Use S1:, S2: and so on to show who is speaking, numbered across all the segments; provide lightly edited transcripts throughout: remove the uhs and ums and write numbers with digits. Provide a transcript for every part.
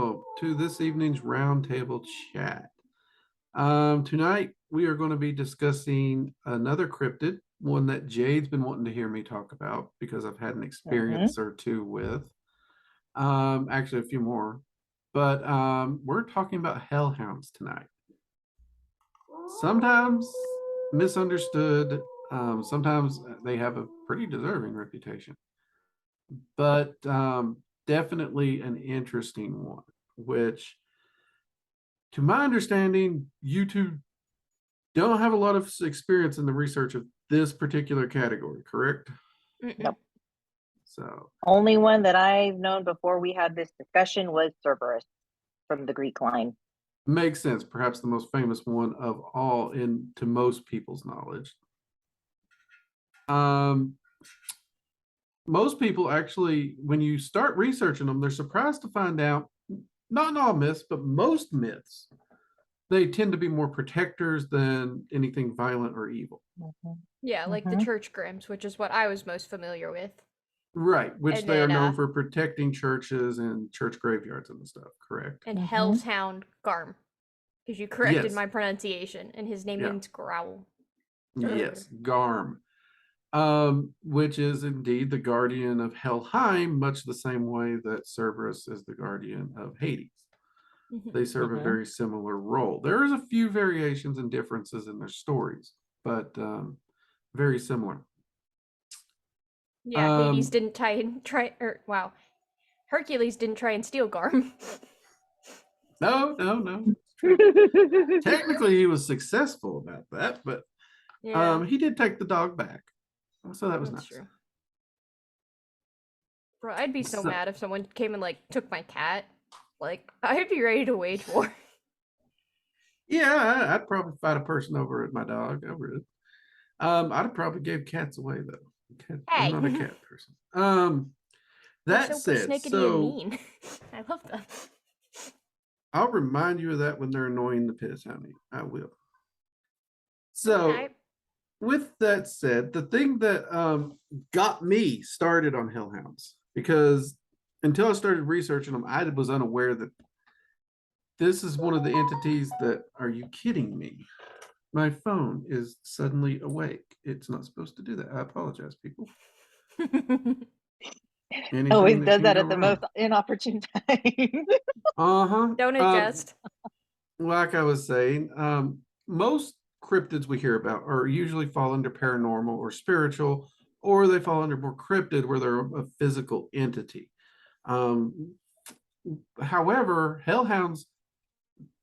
S1: all to this evening's roundtable chat. Tonight we are going to be discussing another cryptid, one that Jade's been wanting to hear me talk about because I've had an experience or two with. Actually a few more, but we're talking about hellhounds tonight. Sometimes misunderstood, sometimes they have a pretty deserving reputation, but definitely an interesting one, which to my understanding, you two don't have a lot of experience in the research of this particular category, correct?
S2: Nope.
S1: So
S2: only one that I've known before we had this discussion was Cerberus from the Greek line.
S1: Makes sense. Perhaps the most famous one of all to most people's knowledge. Most people actually, when you start researching them, they're surprised to find out, not in all myths, but most myths, they tend to be more protectors than anything violent or evil.
S3: Yeah, like the church grims, which is what I was most familiar with.
S1: Right, which
S3: And
S1: they are
S3: then,
S1: known for protecting churches and church graveyards and stuff, correct?
S3: And HELLHOUND Garm, because you corrected
S1: Yes.
S3: my pronunciation, and his name means growl.
S1: Yes, Garm, which is indeed the guardian of Helheim, much the same way that Cerberus is the guardian of Hades. They serve a very similar role. There's a few variations and differences in their stories, but very similar.
S3: Yeah, Hades didn't Hercules didn't try and steal Garm.
S1: No. Technically, he was successful about that, but
S3: Yeah,
S1: he did take the dog back, so that was
S3: that's
S1: nice.
S3: true. Bro, I'd be so mad if someone came and took my cat. Like, I'd be ready to wage war.
S1: Yeah, I'd probably fight a person over at my dog. I would. I'd have probably gave cats away though. I'm not a cat person. That
S3: They're so
S1: said,
S3: persnickety and mean. I love them.
S1: I'll remind you of that when they're annoying the piss, honey. I will. So,
S3: Okay.
S1: with that said, the thing that got me started on hellhounds, because until I started researching them, I was unaware that this is one of the entities that, are you kidding me? My phone is suddenly awake. It's not supposed to do that. I apologize, people.
S2: Always does that at the most inopportune time.
S3: Don't adjust.
S1: Like I was saying, most cryptids we hear about are usually fall under paranormal or spiritual, or they fall under more cryptid where they're a physical entity. However, hellhounds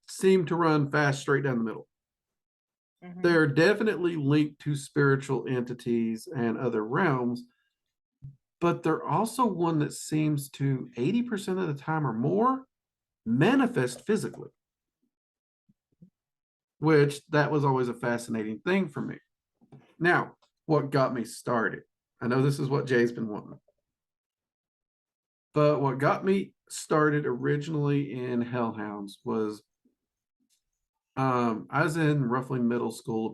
S1: seem to run fast straight down the middle. They're definitely linked to spiritual entities and other realms, but they're also one that seems to 80% of the time or more manifest physically, which that was always a fascinating thing for me. Now, what got me started? I know this is what Jay's been wanting, but what got me started originally in hellhounds was I was in roughly middle school.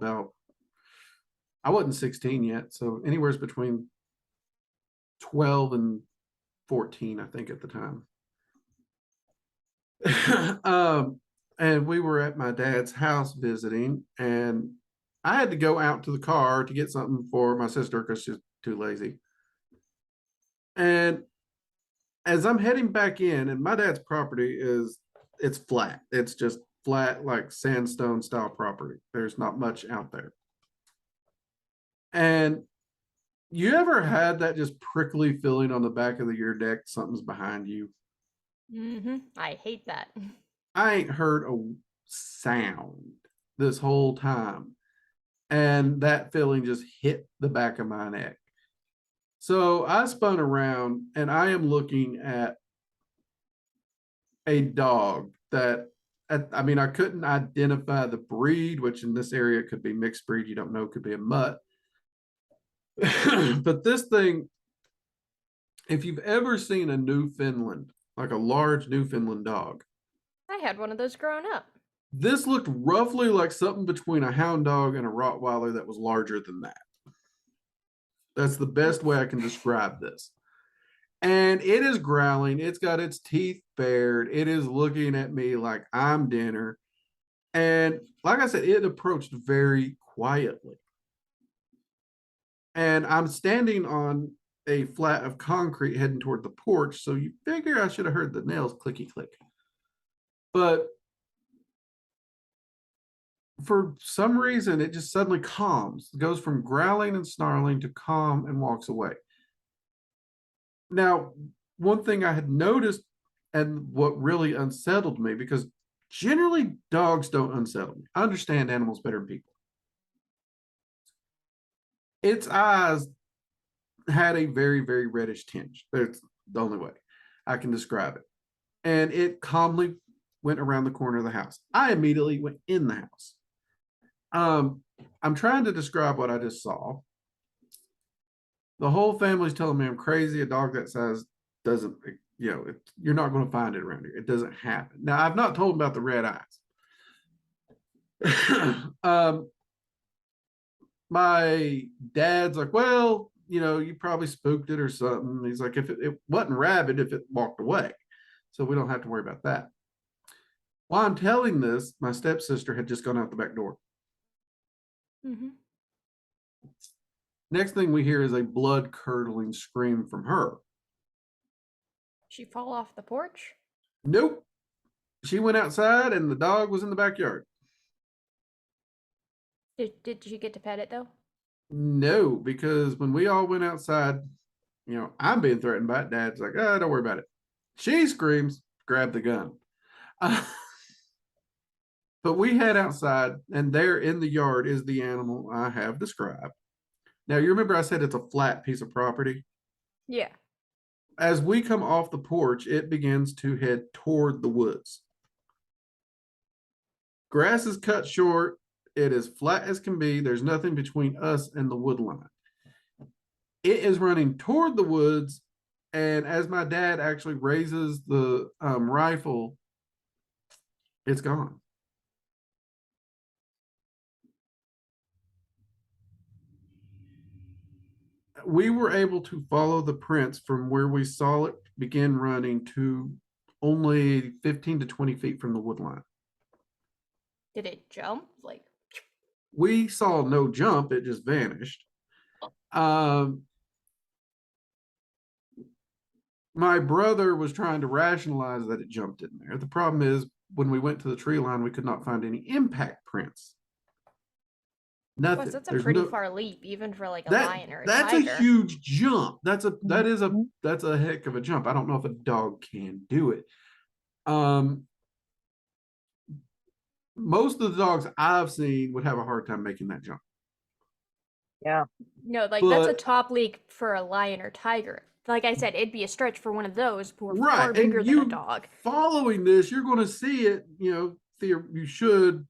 S1: I wasn't 16 yet, so anywhere between 12 and 14, I think, at the time. And we were at my dad's house visiting, and I had to go out to the car to get something for my sister because she's too lazy. And as I'm heading back in, and my dad's property it's flat. It's just flat, like sandstone style property. There's not much out there. And you ever had that just prickly feeling on the back of your neck, something's behind you?
S3: I hate that.
S1: I ain't heard a sound this whole time. And that feeling just hit the back of my neck. So I spun around and I am looking at a dog that, I couldn't identify the breed, which in this area could be mixed breed. You don't know, could be a mutt. But this thing, if you've ever seen a Newfoundland, like a large Newfoundland dog.
S3: I had one of those growing up.
S1: This looked roughly like something between a hound dog and a Rottweiler that was larger than that. That's the best way I can describe this. And it is growling. It's got its teeth bared. It is looking at me like I'm dinner. And like I said, it approached very quietly. And I'm standing on a flat of concrete heading toward the porch. So you figure I should have heard the nails clicky click. But for some reason, it just suddenly calms. It goes from growling and snarling to calm and walks away. Now, one thing I had noticed and what really unsettled me, because generally dogs don't unsettle me. I understand animals better than people. Its eyes had a very, very reddish tinge. That's the only way I can describe it. And it calmly went around the corner of the house. I immediately went in the house. I'm trying to describe what I just saw. The whole family's telling me I'm crazy. A dog that size doesn't, you're not going to find it around here. It doesn't happen. Now, I've not told them about the red eyes. My dad's like, well, you probably spooked it or something. He's like, if it wasn't rabid, if it walked away. So we don't have to worry about that. While I'm telling this, my stepsister had just gone out the back door.
S3: Mm-hmm.
S1: Next thing we hear is a blood-curdling scream from her.
S3: She fall off the porch?
S1: Nope. She went outside and the dog was in the backyard.
S3: Did she get to pet it though?
S1: No, because when we all went outside, I'm being threatened by it. Dad's like, oh, don't worry about it. She screams, grab the gun. But we head outside, and there in the yard is the animal I have described. Now, you remember I said it's a flat piece of property?
S3: Yeah.
S1: As we come off the porch, it begins to head toward the woods. Grass is cut short. It is flat as can be. There's nothing between us and the wood line. It is running toward the woods, and as my dad actually raises the rifle, it's gone. We were able to follow the prints from where we saw it begin running to only 15 to 20 feet from the wood line.
S3: Did it jump? Like,
S1: we saw no jump, it just vanished. My brother was trying to rationalize that it jumped in there. The problem is when we went to the tree line, we could not find any impact prints. Nothing.
S3: that's a pretty far leap, even for like a lion or a
S1: that's
S3: tiger.
S1: a huge jump. That's a heck of a jump. I don't know if a dog can do it. Most of the dogs I've seen would have a hard time making that jump.
S2: Yeah.
S3: No, like that's a top leap for a lion or tiger. Like I said, it'd be a stretch for one of those who are far bigger than a dog.
S1: Following this, you're going to see it, you should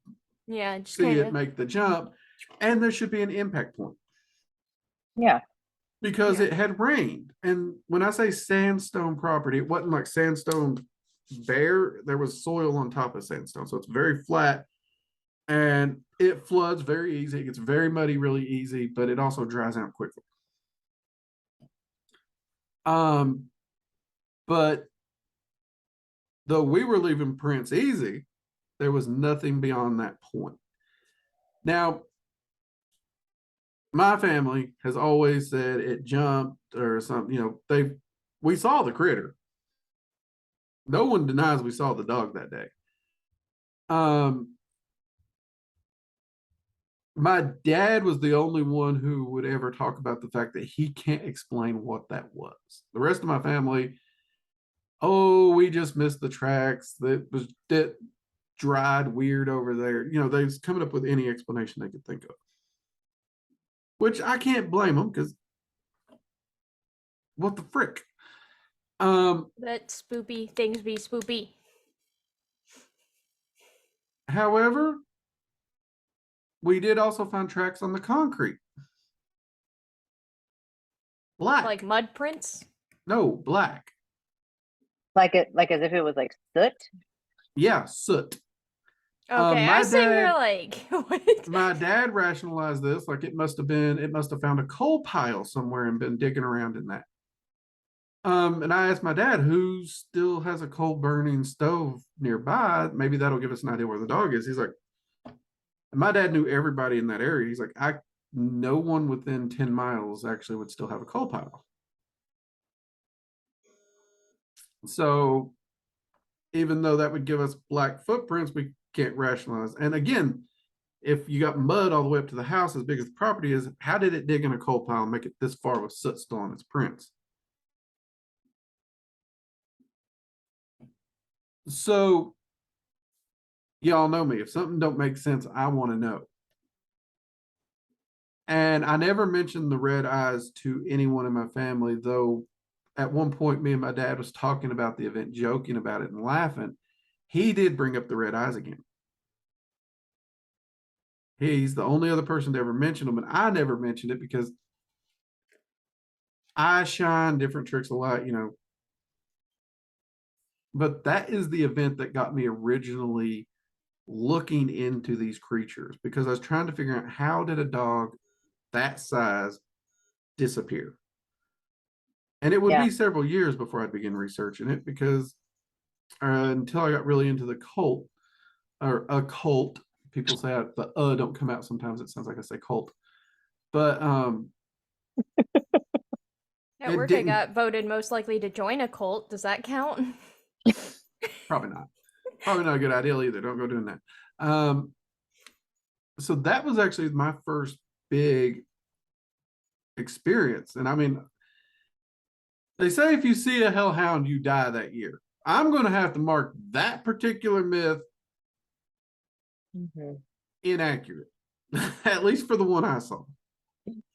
S1: see it make the jump, and there should be an impact point.
S2: Yeah.
S1: Because it had rained. And when I say sandstone property, it wasn't like sandstone bare. There was soil on top of sandstone. So it's very flat and it floods very easy. It gets very muddy really easy, but it also dries out quickly. But though we were leaving prints easy, there was nothing beyond that point. Now, my family has always said it jumped or something, we saw the critter. No one denies we saw the dog that day. My dad was the only one who would ever talk about the fact that he can't explain what that was. The rest of my family, we just missed the tracks. That dried weird over there. They was coming up with any explanation they could think of. Which I can't blame them because what the frick?
S3: That spoopy things be spoopy.
S1: However, we did also find tracks on the concrete. Black.
S3: Like mud prints?
S1: No, black.
S2: Like as if it was like soot?
S1: Yeah, soot.
S3: Okay, I was saying you're like, what?
S1: My dad rationalized this like it must have found a coal pile somewhere and been digging around in that. And I asked my dad, who still has a coal burning stove nearby. Maybe that'll give us an idea where the dog is. He's like, my dad knew everybody in that area. He's like, no one within 10 miles actually would still have a coal pile. So even though that would give us black footprints, we can't rationalize. And again, if you got mud all the way up to the house as big as the property is, how did it dig in a coal pile and make it this far with soot still on its prints? So y'all know me. If something don't make sense, I want to know. And I never mentioned the red eyes to anyone in my family, though at one point me and my dad was talking about the event, joking about it and laughing. He did bring up the red eyes again. He's the only other person to ever mention them, and I never mentioned it because I shine different tricks of light, But that is the event that got me originally looking into these creatures, because I was trying to figure out, how did a dog that size disappear? And it would be several years before I'd begin researching it, because until I got really into the cult or occult, people say the don't come out sometimes. It sounds like I say cult, but
S3: At work, I got voted most likely to join a cult. Does that count?
S1: Probably not. Probably not a good idea either. Don't go doing that. So that was actually my first big experience. And I mean, they say if you see a hellhound, you die that year. I'm going to have to mark that particular myth inaccurate, at least for the one I saw.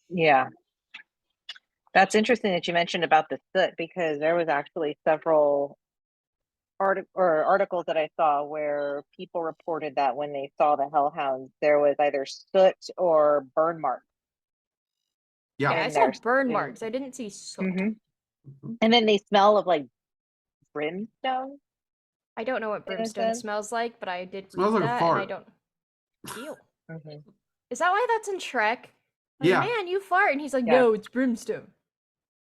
S2: Yeah. That's interesting that you mentioned about the soot, because there was actually several articles that I saw where people reported that when they saw the hellhounds, there was either soot or burn marks.
S3: Yeah, I saw burn marks. I didn't see soot.
S2: And then they smell of like brimstone.
S3: I don't know what brimstone smells like, but I did
S1: smells
S3: read
S1: like
S3: that,
S1: a fart.
S3: and I don't feel. Is that why that's in Shrek? Like,
S1: Yeah.
S3: Man, you fart, and he's like, no, it's brimstone.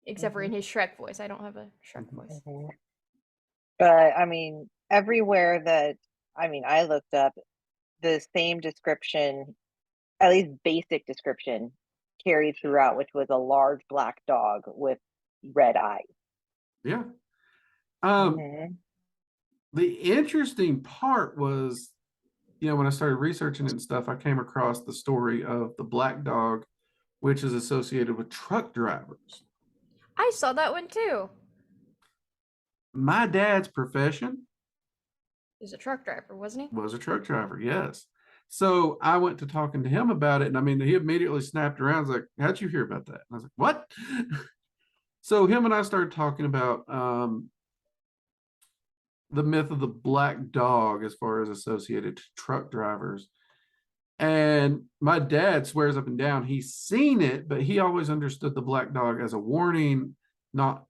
S3: Except for in his Shrek voice. I don't have a Shrek voice.
S2: But I mean, everywhere that I looked up, the same description, at least basic description, carried throughout, which was a large black dog with red eyes.
S1: Yeah. The interesting part was, when I started researching it and stuff, I came across the story of the black dog, which is associated with truck drivers.
S3: I saw that one too.
S1: My dad's profession
S3: was a truck driver, wasn't he?
S1: Was a truck driver, yes. So I went to talking to him about it, and I mean, he immediately snapped around. He's like, "How'd you hear about that?" And I was like, "What?" So him and I started talking about the myth of the black dog as far as associated to truck drivers. And my dad swears up and down he's seen it, but he always understood the black dog as a warning, not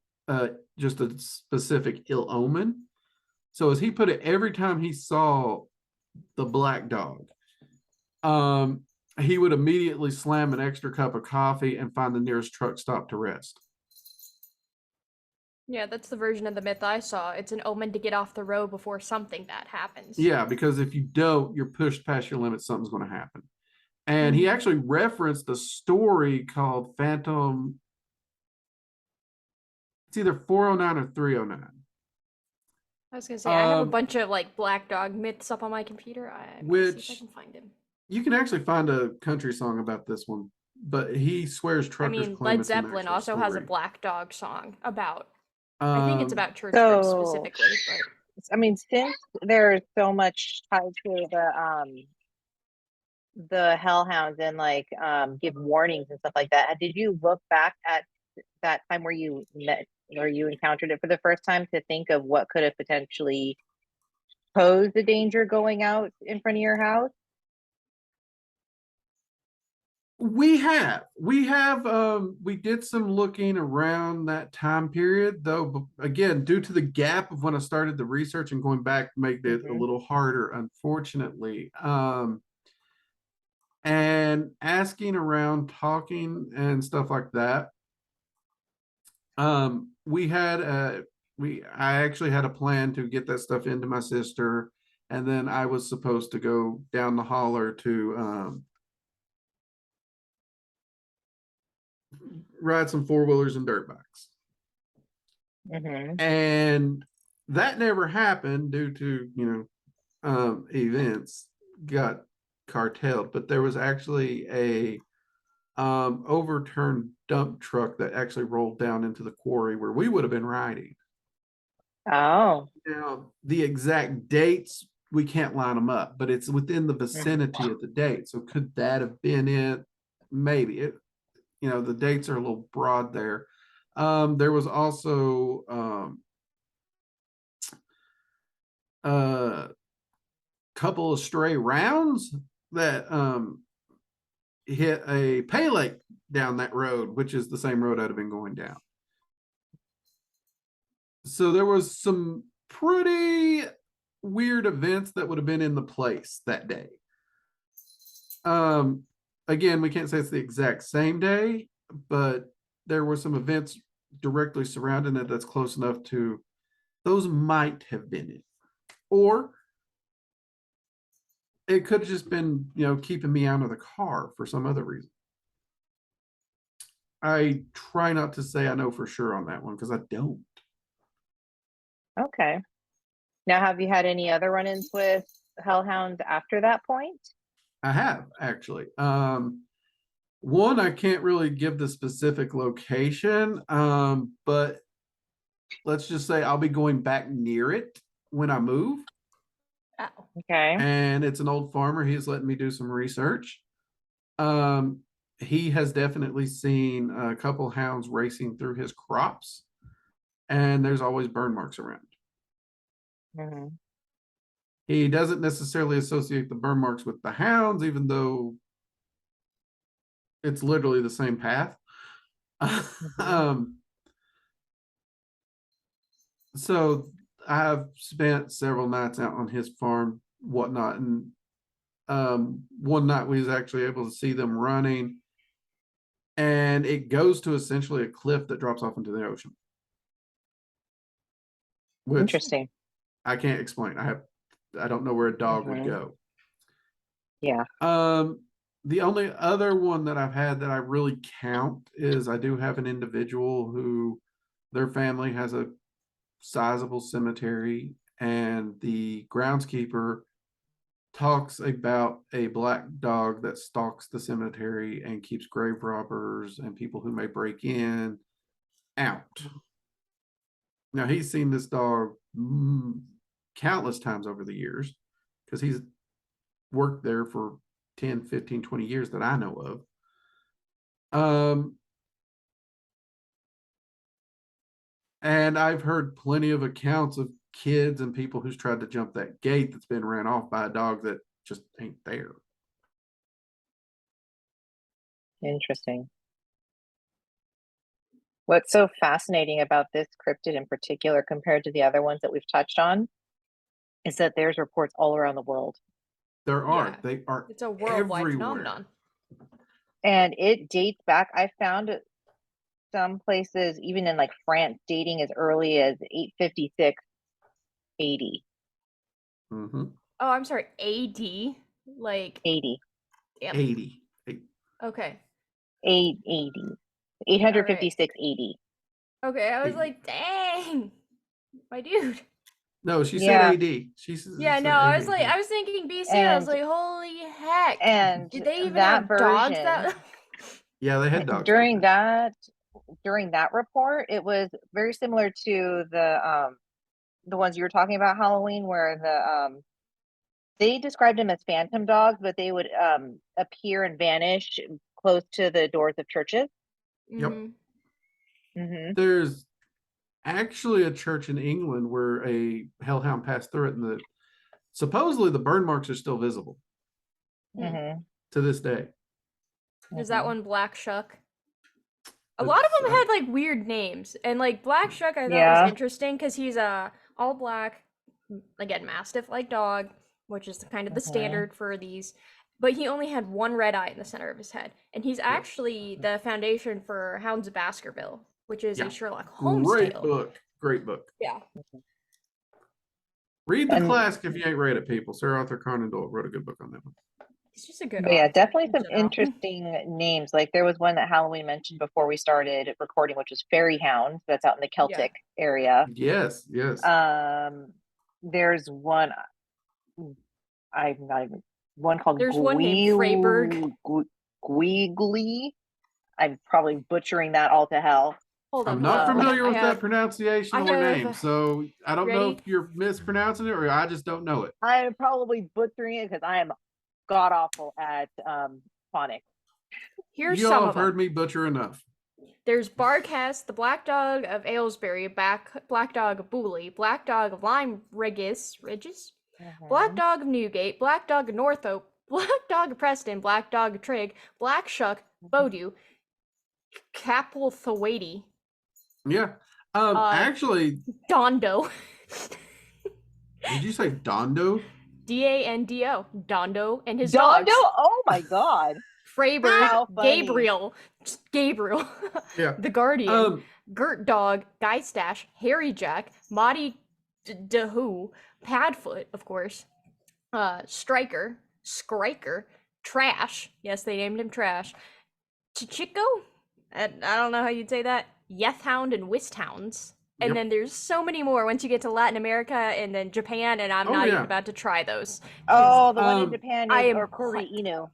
S1: just a specific ill omen. So as he put it, every time he saw the black dog, he would immediately slam an extra cup of coffee and find the nearest truck stop to rest.
S3: Yeah, that's the version of the myth I saw. It's an omen to get off the road before something bad happens.
S1: Yeah, because if you don't, you're pushed past your limit, something's going to happen. And he actually referenced a story called Phantom. It's either 409 or 309.
S3: I was gonna say, I have a bunch of like black dog myths up on my computer. I might see if I can find him.
S1: You can actually find a country song about this one, but he swears truckers claim
S3: Led Zeppelin also has a black dog song about. I think it's about church specifically, but
S2: I mean, since there's so much tied to the hellhounds and like give warnings and stuff like that, did you look back at that time where you encountered it for the first time to think of what could have potentially posed a danger going out in front of your house?
S1: We did some looking around that time period, though, again, due to the gap of when I started the research and going back, made it a little harder, unfortunately. And asking around, talking and stuff like that, I actually had a plan to get that stuff into my sister, and then I was supposed to go down the holler to ride some four-wheelers and dirt bikes. And that never happened due to, events got carteled, but there was actually a overturned dump truck that actually rolled down into the quarry where we would have been riding.
S2: Oh.
S1: Now, the exact dates, we can't line them up, but it's within the vicinity of the date. So could that have been it? Maybe. The dates are a little broad there. There was also a couple of stray rounds that hit a pay lake down that road, which is the same road I'd have been going down. So there was some pretty weird events that would have been in the place that day. Again, we can't say it's the exact same day, but there were some events directly surrounding it that's close enough to those might have been it. Or it could have just been, keeping me out of the car for some other reason. I try not to say I know for sure on that one because I don't.
S2: Okay. Now, have you had any other run-ins with hellhounds after that point?
S1: I have, actually. One, I can't really give the specific location, but let's just say I'll be going back near it when I move.
S3: Oh.
S2: Okay.
S1: And it's an old farmer. He's letting me do some research. He has definitely seen a couple hounds racing through his crops, and there's always burn marks around. He doesn't necessarily associate the burn marks with the hounds, even though it's literally the same path. So I've spent several nights out on his farm, whatnot, and one night we was actually able to see them running, and it goes to essentially a cliff that drops off into the ocean. Which
S2: Interesting.
S1: I can't explain. I don't know where a dog would go.
S2: Yeah.
S1: The only other one that I've had that I really count is I do have an individual who their family has a sizable cemetery, and the groundskeeper talks about a black dog that stalks the cemetery and keeps grave robbers and people who may break in out. Now, he's seen this dog countless times over the years because he's worked there for 10, 15, 20 years that I know of. And I've heard plenty of accounts of kids and people who's tried to jump that gate that's been ran off by a dog that just ain't there.
S2: Interesting. What's so fascinating about this cryptid in particular compared to the other ones that we've touched on is that there's reports all around the world.
S1: There are.
S3: Yeah.
S1: They are.
S3: It's a worldwide
S1: everywhere.
S3: phenomenon.
S2: And it dates back. I found some places, even in like France, dating as early as 856 AD.
S1: Mm-hmm.
S3: Oh, I'm sorry. AD? Like
S2: 80.
S3: Damn.
S1: 80.
S3: Okay.
S2: 880. 856 AD.
S3: Okay, I was
S1: 80.
S3: like, dang, my dude.
S1: No, she
S2: Yeah.
S1: said AD. She said
S3: I was
S1: AD.
S3: like, I was thinking BC. I was like, holy heck.
S2: And
S3: did they even
S2: that
S3: have dogs
S2: version,
S3: that?
S1: Yeah, they had dogs.
S2: during that report, it was very similar to the ones you were talking about, Halloween, where they described them as phantom dogs, but they would appear and vanish close to the doors of churches.
S1: Yep.
S2: Mm-hmm.
S1: There's actually a church in England where a hellhound passed through it, and supposedly the burn marks are still visible to this day.
S3: Is that one Black Shuck? A lot of them had like weird names, and like Black Shuck I thought was interesting because he's all black, again, mastiff-like dog, which is kind of the standard for these. But he only had one red eye in the center of his head, and he's actually the foundation for Hounds of Baskerville, which is
S1: Yeah.
S3: a Sherlock Holmes
S1: Great
S3: tale.
S1: book. Great book.
S3: Yeah.
S1: Read the
S2: And-
S1: classic if you ain't read it, people. Sir Arthur Conan Doyle wrote a good book on that one.
S3: He's just a good
S2: But yeah,
S3: author
S2: definitely
S3: in
S2: some
S3: general.
S2: interesting names. Like there was one that Halloween mentioned before we started recording, which was Fairy Hound. That's out in the Celtic area.
S1: Yes, yes.
S2: There's one. I'm not even one called.
S3: There's one named Freyberg.
S2: Guigli. I'm probably butchering that all to hell.
S3: Hold on.
S1: I'm
S3: hold
S1: not
S3: on, hold
S1: familiar
S3: on.
S1: with that pronunciation
S3: I
S1: or
S3: have-
S1: name, so I don't know
S3: Ready?
S1: if you're mispronouncing it or I just don't know it.
S2: I'm probably butchering it because I am god awful at phonics.
S3: Here's
S1: You
S3: some
S1: all
S3: of
S1: have heard
S3: them.
S1: me butcher enough.
S3: There's Barcast, the Black Dog of Aylesbury, Black Dog of Booley, Black Dog of Lyme Regis, Black Dog of Newgate, Black Dog of Northope, Black Dog of Preston, Black Dog of Trigg, Black Shuck, Bodew, Capelthwaite,
S1: Yeah. Actually,
S3: Dondo,
S1: did you say Dondo?
S3: Dando, Dondo, and his
S2: Dondo?
S3: dogs.
S2: Oh my god.
S3: Freyberg,
S2: How funny.
S3: Gabriel,
S1: Yeah.
S3: The Guardian, Gert Dog, Guy Stash, Harry Jack, Monty Dahoo, Padfoot, of course, Striker, Trash. Yes, they named him Trash. Chichico? I don't know how you'd say that. Yethhound and Wisthounds. And
S1: Yep.
S3: then there's so many more once you get to Latin America and then Japan, and I'm
S1: Oh,
S3: not even
S1: yeah.
S3: about to try those.
S2: Oh, the one in
S1: Um,
S2: Japan
S3: I
S2: is
S3: am
S2: or Kuri
S3: quite-
S2: Inu.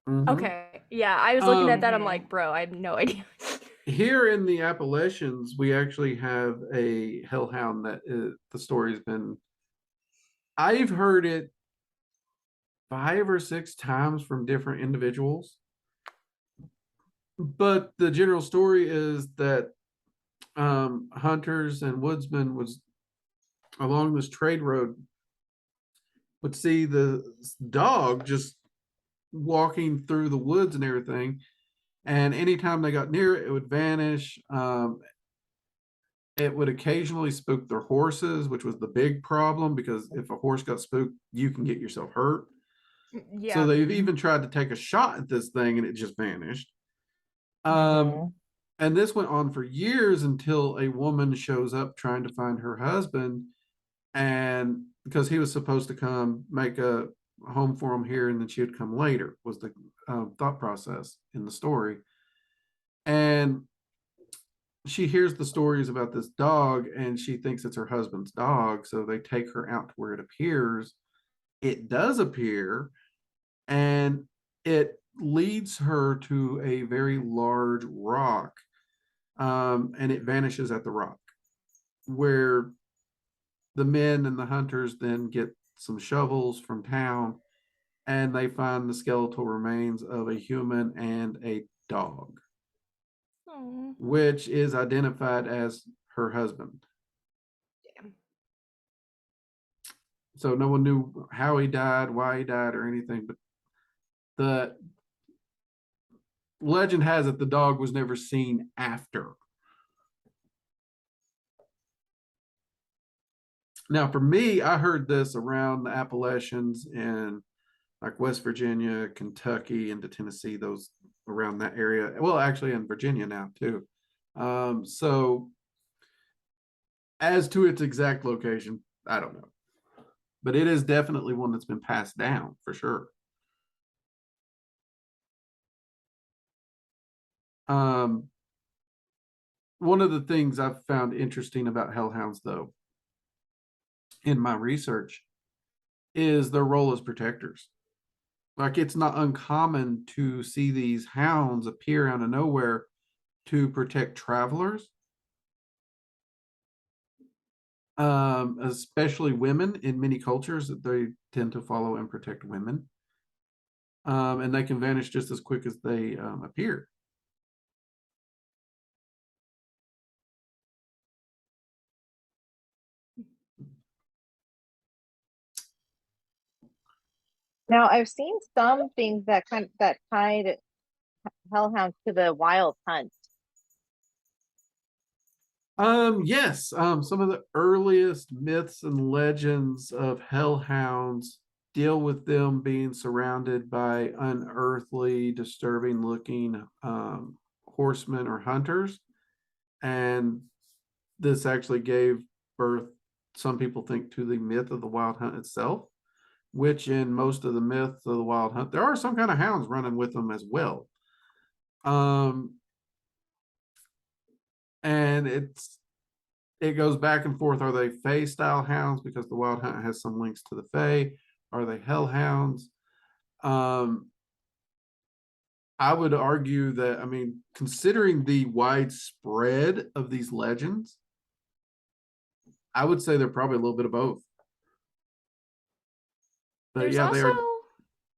S1: Mhm.
S3: Okay, yeah, I was looking at that, I'm
S2: Mhm.
S3: like, bro, I have no idea.
S1: Here in the Appalachians, we actually have a hellhound that the story's been. I've heard it 5 or 6 times from different individuals, but the general story is that hunters and woodsmen was along this trade road would see the dog just walking through the woods and everything, and anytime they got near it, it would vanish. It would occasionally spook their horses, which was the big problem because if a horse got spooked, you can get yourself hurt.
S3: Yeah.
S1: So they've even tried to take a shot at this thing and it just vanished. And this went on for years until a woman shows up trying to find her husband, and because he was supposed to come make a home for him here and then she would come later was the thought process in the story. And she hears the stories about this dog and she thinks it's her husband's dog, so they take her out to where it appears. It does appear, and it leads her to a very large rock, and it vanishes at the rock, where the men and the hunters then get some shovels from town and they find the skeletal remains of a human and a dog,
S3: Aw.
S1: which is identified as her husband.
S3: Damn.
S1: So no one knew how he died, why he died, or anything, but the legend has it the dog was never seen after. Now, for me, I heard this around the Appalachians in like West Virginia, Kentucky, into Tennessee, those around that area. Well, actually in Virginia now too. So as to its exact location, I don't know. But it is definitely one that's been passed down for sure. One of the things I've found interesting about hellhounds, though, in my research, is their role as protectors. Like, it's not uncommon to see these hounds appear out of nowhere to protect travelers, especially women. In many cultures, that they tend to follow and protect women, and they can vanish just as quick as they appear.
S2: Now I've seen some things that tied hellhounds to the wild hunt.
S1: Yes, some of the earliest myths and legends of hellhounds deal with them being surrounded by unearthly, disturbing looking horsemen or hunters. And this actually gave birth, some people think, to the myth of the wild hunt itself, which in most of the myths of the wild hunt, there are some kind of hounds running with them as well. And it goes back and forth. Are they Fae style hounds? Because the wild hunt has some links to the Fae. Are they hellhounds? I would argue that, I mean, considering the widespread of these legends, I would say they're probably a little bit of both. But
S3: There's
S1: yeah,
S3: also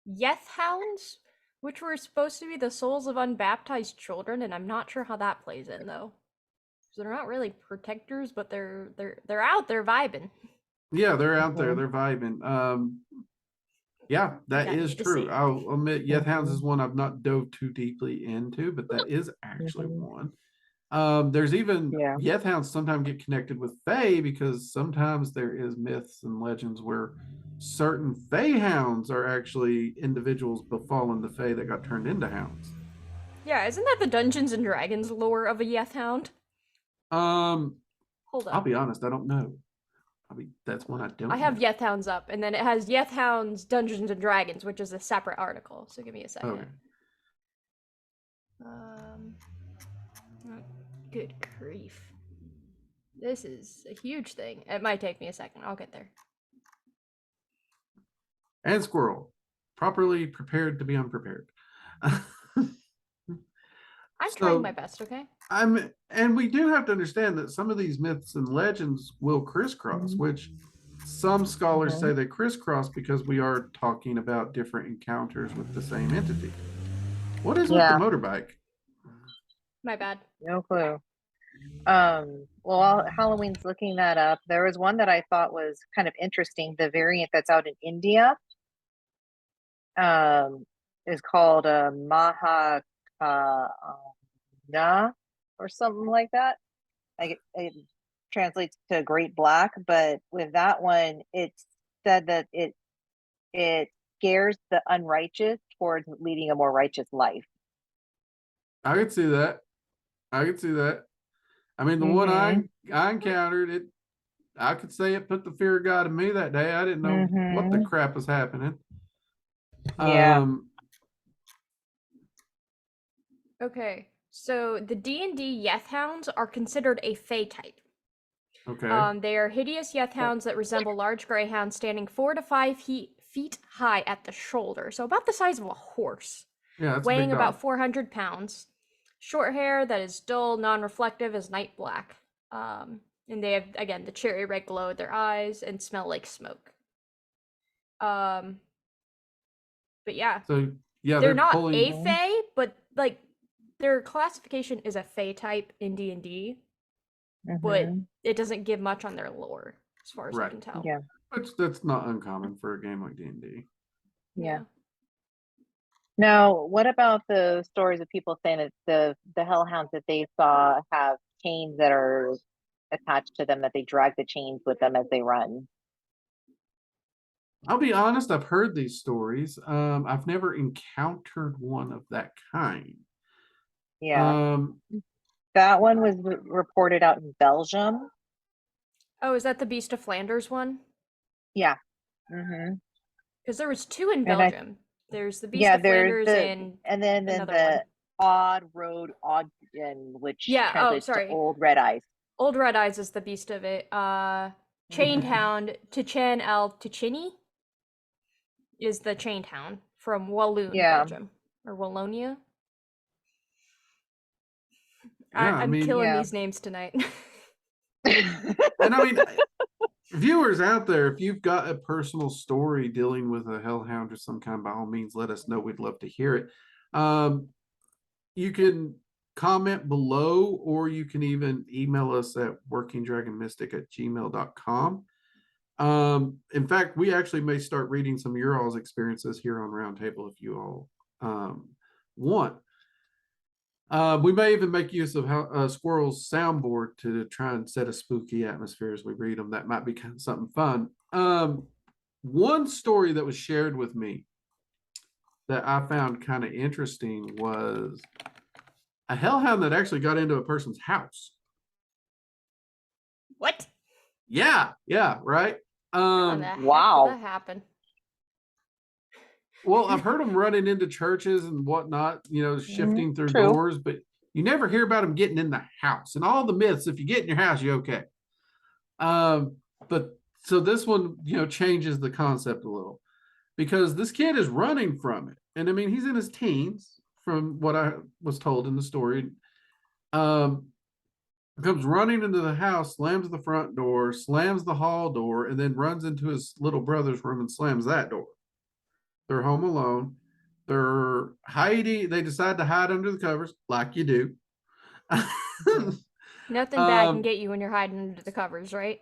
S1: they're
S3: HELLHOUNDS, which were supposed to be the souls of unbaptized children, and I'm not sure how that plays in though. So they're not really protectors, but they're out there vibing.
S1: yeah, they're out there, they're vibing. Yeah, that is true. I'll admit HELLHOUNDS is one I've not dove too deeply into, but that is actually one. There's even HELLHOUNDS sometimes get connected with Fae, because sometimes there is myths and legends where certain Fae hounds are actually individuals befallen the Fae that got turned into hounds.
S3: Yeah, isn't that the Dungeons and Dragons lore of a HELLHOUND? Hold up.
S1: I'll be honest, I don't know. That's one I don't.
S3: I have HELLHOUNDS up, and then it has HELLHOUNDS Dungeons and Dragons, which is a separate article. So give me a second.
S1: Okay.
S3: Good grief. This is a huge thing. It might take me a second. I'll get there.
S1: And squirrel, properly prepared to be unprepared.
S3: I'm trying my best, okay?
S1: And we do have to understand that some of these myths and legends will crisscross, which some scholars say they crisscross because we are talking about different encounters with the same entity. What is with the motorbike?
S2: My bad. No clue. Well, while Halloween's looking that up, there was one that I thought was kind of interesting. The variant that's out in India is called Maha or something like that. Like it translates to Great Black, but with that one, it's said that it scares the unrighteous towards leading a more righteous life.
S1: I could see that. I could see that. I mean, the one I encountered, it, I could say it put the fear of God in me that day. I didn't know what the crap was happening.
S3: Okay, so the D&D HELLHOUNDS are considered a Fae type.
S1: Okay.
S3: They are hideous HELLHOUNDs that resemble large greyhounds, standing 4 to 5 feet high at the shoulder, so about the size of a horse.
S1: Yeah, that's
S3: weighing
S1: a big dog.
S3: about 400 pounds. Short hair that is dull, non-reflective as night black. And they have, again, the cherry red glow at their eyes and smell like smoke. But yeah.
S1: So yeah,
S3: they're not a Fae, but like their classification is a Fae type in D&D, but it doesn't give much on their lore, as far as I can tell.
S2: Yeah,
S1: which that's not uncommon for a game like D&D.
S2: Yeah. Now, what about the stories of people saying that the hellhounds that they saw have chains that are attached to them, that they drag the chains with them as they run?
S1: I'll be honest, I've heard these stories. I've never encountered one of that kind.
S2: Yeah. That one was reported out in Belgium.
S3: Oh, is that the Beast of Flanders one?
S2: Yeah.
S3: Because there was two in Belgium. There's the Beast of Flanders
S2: and then the Odd Road Ogden, which translates to Old Red Eyes.
S3: Old Red Eyes is the beast of it. Chained Hound, Tichin El Ticini is the Chained Hound from Walloon, Belgium. Or Wallonia. I'm killing these names tonight.
S1: And I mean, viewers out there, if you've got a personal story dealing with a hellhound of some kind, by all means, let us know. We'd love to hear it. You can comment below, or you can even email us at workingdragonmystic@gmail.com. In fact, we actually may start reading some of your all's experiences here on Roundtable if you all want. We may even make use of Squirrel's soundboard to try and set a spooky atmosphere as we read them. That might be kind of something fun. One story that was shared with me that I found kind of interesting was a hellhound that actually got into a person's house. Yeah, right.
S3: How the heck did
S2: Wow.
S3: that happen?
S1: Well, I've heard them running into churches and whatnot, shifting through
S2: True.
S1: doors, but you never hear about them getting in the house. And all the myths, if you get in your house, you're okay. But so this one, changes the concept a little, because this kid is running from it. And I mean, he's in his teens from what I was told in the story. Comes running into the house, slams the front door, slams the hall door, and then runs into his little brother's room and slams that door. They're home alone. They're hiding. They decide to hide under the covers, like you do.
S3: Nothing bad can get you when you're hiding under the covers, right?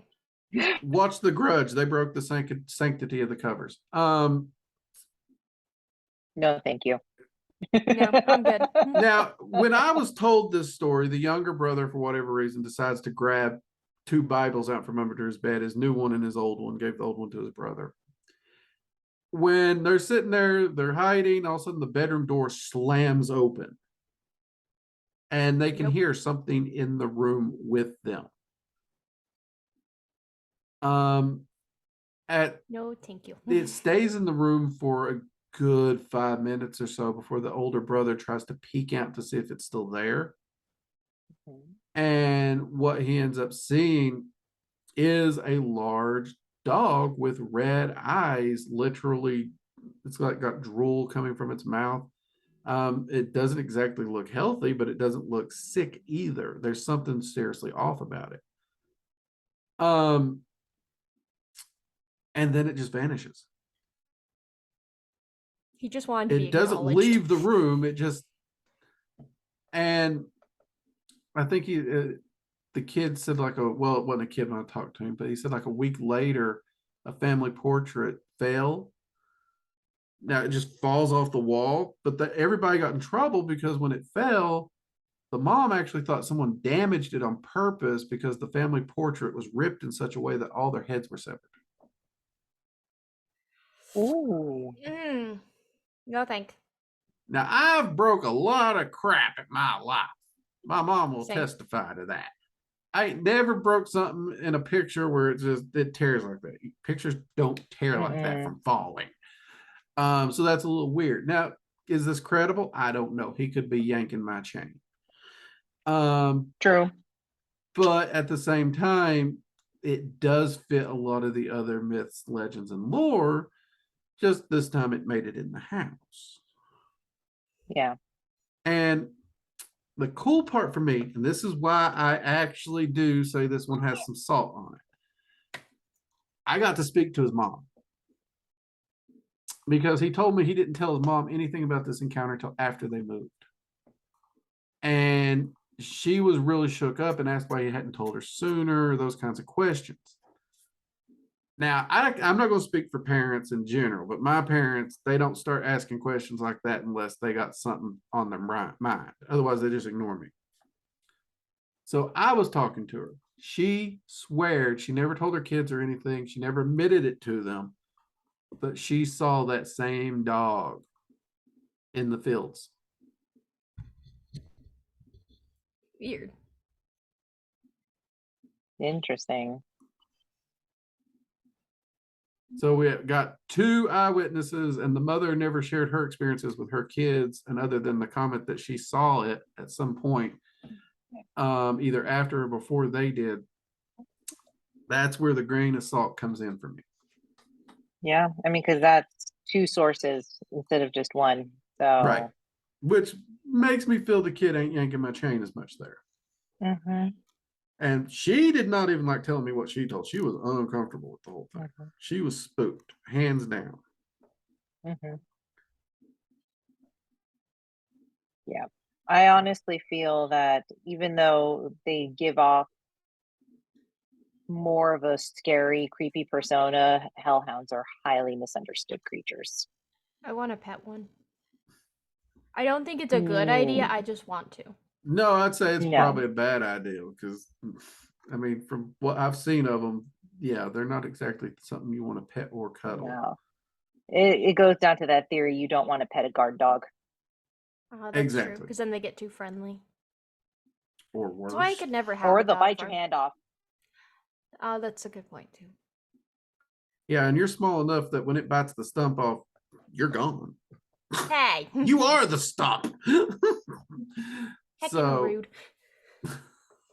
S1: Watch The Grudge. They broke the sanctity of the covers.
S2: No, thank you.
S3: No, I'm good.
S1: Now, when I was told this story, the younger brother, for whatever reason, decides to grab 2 Bibles out from under his bed, his new one and his old one, gave the old one to his brother. When they're sitting there, they're hiding, all of a sudden the bedroom door slams open. And they can hear something in the room with them. No,
S3: thank you.
S1: It stays in the room for a good 5 minutes or so before the older brother tries to peek out to see if it's still there. And what he ends up seeing is a large dog with red eyes. Literally, it's like got drool coming from its mouth. It doesn't exactly look healthy, but it doesn't look sick either. There's something seriously off about it. And then it just vanishes.
S3: He just wanted to be
S1: It doesn't
S3: acknowledged.
S1: leave the room. It just, and I think the kid said well, it wasn't a kid when I talked to him, but he said like a week later, a family portrait fell. Now it just falls off the wall, but everybody got in trouble because when it fell, the mom actually thought someone damaged it on purpose because the family portrait was ripped in such a way that all their heads were severed.
S2: Ooh.
S3: No, thank.
S1: Now, I've broke a lot of crap in my life. My mom will
S3: Same.
S1: testify to that. I ain't never broke something in a picture where it tears like that. Pictures don't tear like that from falling. So that's a little weird. Now, is this credible? I don't know. He could be yanking my chain.
S2: True.
S1: But at the same time, it does fit a lot of the other myths, legends, and lore. Just this time it made it in the house.
S2: Yeah.
S1: And the cool part for me, and this is why I actually do say this one has some salt on it, I got to speak to his mom. Because he told me he didn't tell his mom anything about this encounter until after they moved. And she was really shook up and asked why he hadn't told her sooner, those kinds of questions. Now, I'm not going to speak for parents in general, but my parents, they don't start asking questions like that unless they got something on their mind. Otherwise, they just ignore me. So I was talking to her. She sweared she never told her kids or anything. She never admitted it to them, but she saw that same dog in the fields.
S3: Weird.
S2: Interesting.
S1: So we got 2 eyewitnesses, and the mother never shared her experiences with her kids, and other than the comment that she saw it at some point, either after or before they did. That's where the grain of salt comes in for me.
S2: Yeah, I mean, because that's 2 sources instead of just one. So
S1: right, which makes me feel the kid ain't yanking my chain as much there. And she did not even like telling me what she told. She was uncomfortable with the whole thing. She was spooked, hands down.
S2: Yeah, I honestly feel that even though they give off more of a scary, creepy persona, hellhounds are highly misunderstood creatures.
S3: I want to pet one. I don't think it's a good idea. I just want to.
S1: No, I'd say it's probably a bad idea because, I mean, from what I've seen of them, yeah, they're not exactly something you want to pet or cuddle.
S2: No. It goes down to that theory you don't want to pet a guard dog.
S3: That's
S1: exactly.
S3: true, because then they get too friendly.
S1: Or worse.
S3: That's why I could never have
S2: or
S3: a
S2: they'll
S3: dog
S2: bite
S3: for-
S2: your hand off.
S3: Oh, that's a good point too.
S1: Yeah, and you're small enough that when it bites the stump off, you're gone.
S3: Hey,
S1: You are the stump.
S3: heckin'
S1: So
S3: rude.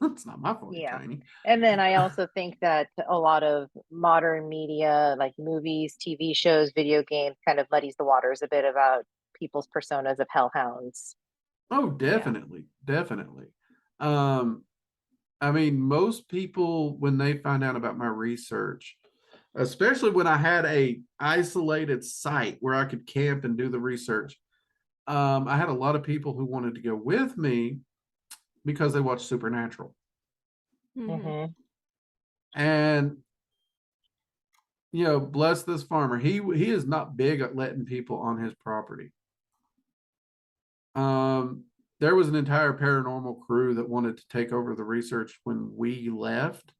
S1: it's not my fault,
S2: Yeah.
S1: Tiny.
S2: And then I also think that a lot of modern media, like movies, TV shows, video games, kind of muddies the waters a bit about people's personas of hellhounds.
S1: Oh, definitely, definitely. I mean, most people when they find out about my research, especially when I had a isolated site where I could camp and do the research, I had a lot of people who wanted to go with me because they watched Supernatural.
S3: Mhm.
S1: And you know, bless this farmer. He is not big at letting people on his property. There was an entire paranormal crew that wanted to take over the research when we left,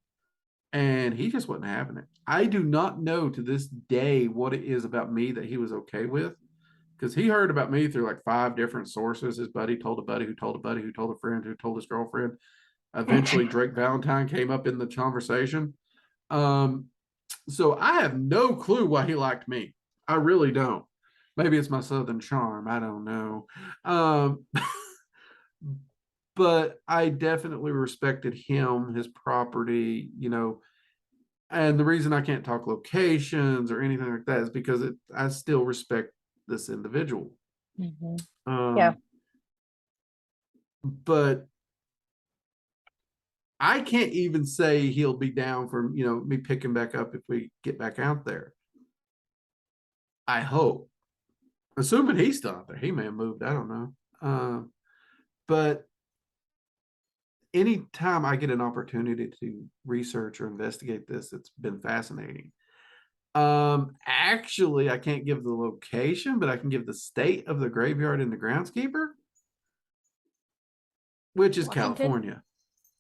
S1: and he just wasn't having it. I do not know to this day what it is about me that he was okay with, because he heard about me through like 5 different sources. His buddy told a buddy who told a buddy who told a friend who told his girlfriend. Eventually, Drake Valentine came up in the conversation. So I have no clue why he liked me. I really don't. Maybe it's my southern charm. I don't know. But I definitely respected him, his property, you know. And the reason I can't talk locations or anything like that is because I still respect this individual.
S2: Yeah.
S1: But I can't even say he'll be down for, you know, me picking back up if we get back out there. I hope. Assuming he's still out there. He may have moved. I don't know. But anytime I get an opportunity to research or investigate this, it's been fascinating. Actually, I can't give the location, but I can give the state of the graveyard and the groundskeeper, which is
S3: Washington?
S1: California.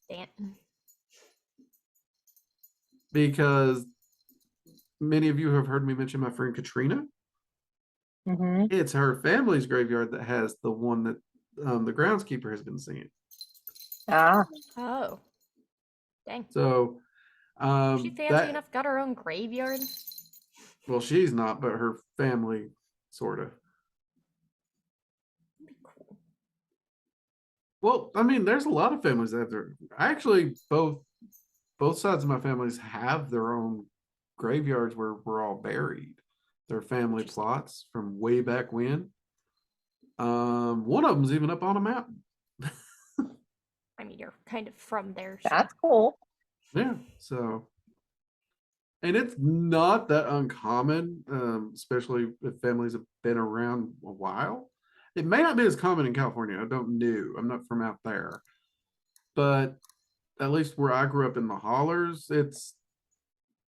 S3: Stanton.
S1: Because many of you have heard me mention my friend Katrina. It's her family's graveyard that has the one that the groundskeeper has been seeing.
S3: Oh. Dang.
S1: So
S3: She fancy enough, got her own graveyard.
S1: Well, she's not, but her family sort of.
S3: Cool.
S1: Well, I mean, there's a lot of families that have their actually both sides of my families have their own graveyards where we're all buried. Their family plots from way back when. One of them's even up on a mountain.
S3: I mean, you're kind of from there. So.
S2: That's cool.
S1: Yeah, so and it's not that uncommon, especially if families have been around a while. It may not be as common in California. I don't know. I'm not from out there. But at least where I grew up in the hollers, it's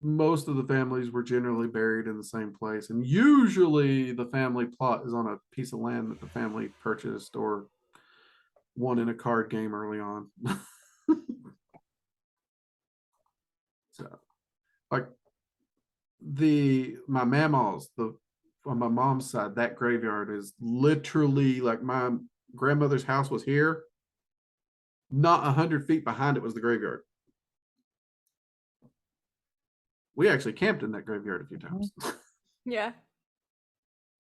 S1: most of the families were generally buried in the same place. And usually the family plot is on a piece of land that the family purchased or won in a card game early on. So like my mama's, on my mom's side, that graveyard is literally like my grandmother's house was here. Not 100 feet behind it was the graveyard. We actually camped in that graveyard a few times.
S3: Yeah.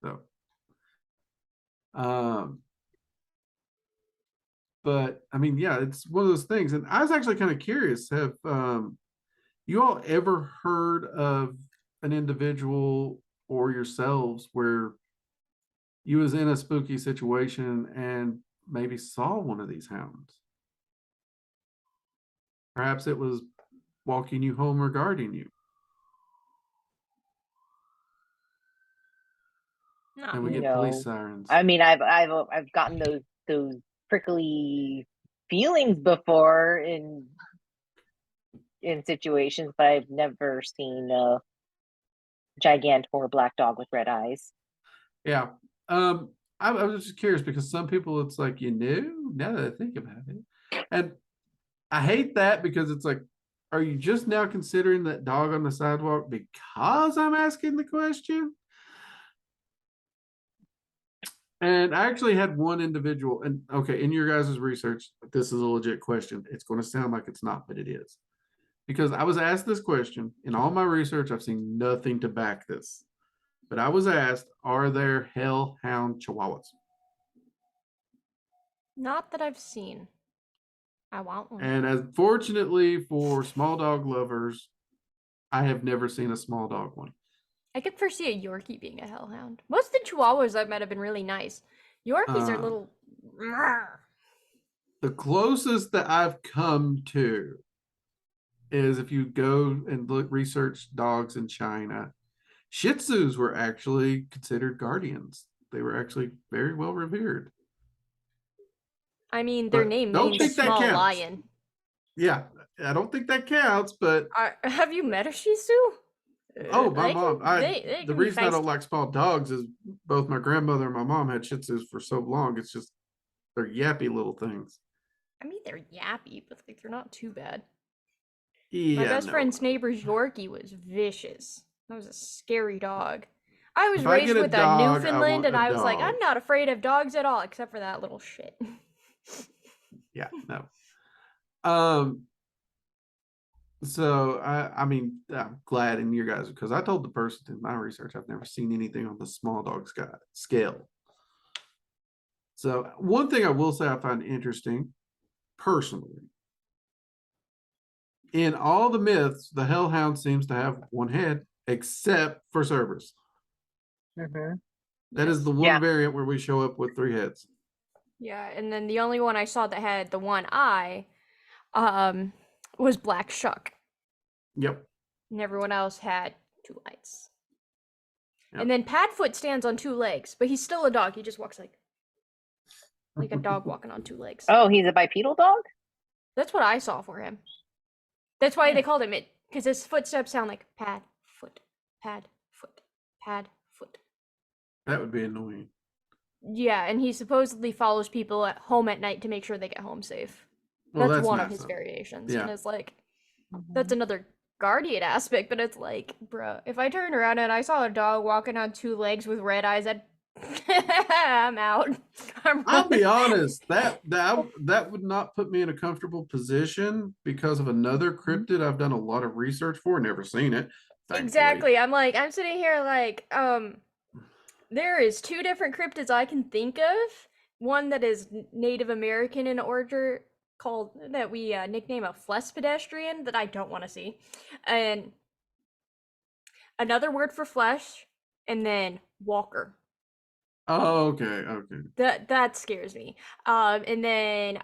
S1: So, but I mean, yeah, it's one of those things. And I was actually kind of curious, have you all ever heard of an individual or yourselves where you was in a spooky situation and maybe saw one of these hounds? Perhaps it was walking you home or guarding you. And we get police sirens.
S2: I mean, I've gotten those prickly feelings before in situations, but I've never seen a gigantor black dog with red eyes.
S1: Yeah. I was just curious because some people it's like, now that I think about it. And I hate that because it's like, are you just now considering that dog on the sidewalk because I'm asking the question? And I actually had one individual, and okay, in your guys' research, this is a legit question. It's going to sound like it's not, but it is. because I was asked this question in all my research. I've seen nothing to back this, but I was asked, are there hellhound chihuahuas?
S3: Not that I've seen. I want one.
S1: And as fortunately for small dog lovers, I have never seen a small dog one.
S3: I could foresee a Yorkie being a hellhound. Most of the Chihuahuas I've met have been really nice. Yorkies are little.
S1: The closest that I've come to is if you go and look research dogs in China, Shih Tzus were actually considered guardians. They were actually very well revered.
S3: I mean, their
S1: But
S3: name
S1: don't
S3: means
S1: think that
S3: small
S1: counts.
S3: lion.
S1: Yeah, I don't think that counts, but
S3: Have you met a Shih Tzu?
S1: oh, my
S3: They
S1: mom.
S3: can- they
S1: The
S3: can be
S1: reason I don't
S3: feisty.
S1: like small dogs is both my grandmother and my mom had Shih Tzus for so long. It's just they're yappy little things.
S3: I mean, they're yappy, but like they're not too bad.
S1: Yeah,
S3: My best
S1: no.
S3: friend's neighbor's Yorkie was vicious. That was a scary dog. I was
S1: If I
S3: raised
S1: get a
S3: with a
S1: dog, I
S3: Newfoundland,
S1: want
S3: and
S1: a
S3: I was like,
S1: dog.
S3: I'm not afraid of dogs at all, except for that little shit.
S1: Yeah, no. So I mean, I'm glad in your guys because I told the person in my research I've never seen anything on the small dog scale. So one thing I will say I find interesting, personally, in all the myths, the hellhound seems to have one head, except for Cerberus. That is the one
S2: Yeah.
S1: variant where we show up with 3 heads.
S3: Yeah, and then the only one I saw that had the one eye, was Black Shuck.
S1: Yep.
S3: And everyone else had 2 eyes.
S1: Yep.
S3: And then Padfoot stands on 2 legs, but he's still a dog. He just walks like a dog walking on 2 legs.
S2: Oh, he's a bipedal dog?
S3: That's what I saw for him. That's why they called him it, because his footsteps sound like pad, foot, pad, foot, pad, foot.
S1: That would be annoying.
S3: Yeah, and he supposedly follows people at home at night to make sure they get home safe.
S1: Well,
S3: That's one of
S1: nice,
S3: his
S1: though.
S3: variations.
S1: Yeah.
S3: And it's like, that's another guardian aspect, but it's like, bro, if I turned around and I saw a dog walking on 2 legs with red eyes, I'm out.
S1: I'll be honest, that would not put me in a comfortable position because of another cryptid I've done a lot of research for, never seen it. Thankfully.
S3: Exactly. I'm sitting here like, there is 2 different cryptids I can think of. One that is Native American in order, called that we nickname a flesh pedestrian, that I don't want to see, and another word for flesh, and then walker.
S1: Oh, okay.
S3: That scares me. And then